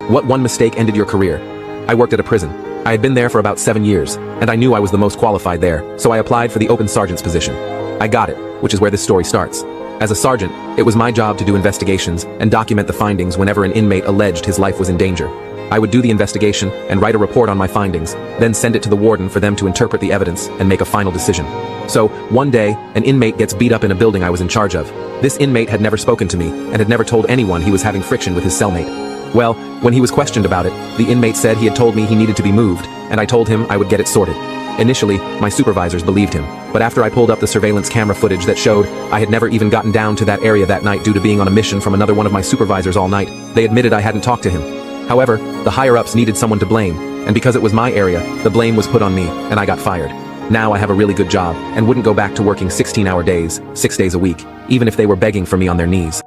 What one mistake ended your career? I worked at a prison. I had been there for about 7 years, and I knew I was the most qualified there, so I applied for the open sergeant's position. I got it, which is where this story starts. As a sergeant, it was my job to do investigations and document the findings whenever an inmate alleged his life was in danger. I would do the investigation and write a report on my findings, then send it to the warden for them to interpret the evidence and make a final decision. So, one day, an inmate gets beat up in a building I was in charge of. This inmate had never spoken to me and had never told anyone he was having friction with his cellmate. Well, when he was questioned about it, the inmate said he had told me he needed to be moved, and I told him I would get it sorted. Initially, my supervisors believed him, but after I pulled up the surveillance camera footage that showed I had never even gotten down to that area that night due to being on a mission from another one of my supervisors all night, they admitted I hadn't talked to him. However, the higher-ups needed someone to blame, and because it was my area, the blame was put on me, and I got fired. Now I have a really good job, and wouldn't go back to working 16-hour days, 6 days a week, even if they were begging for me on their knees.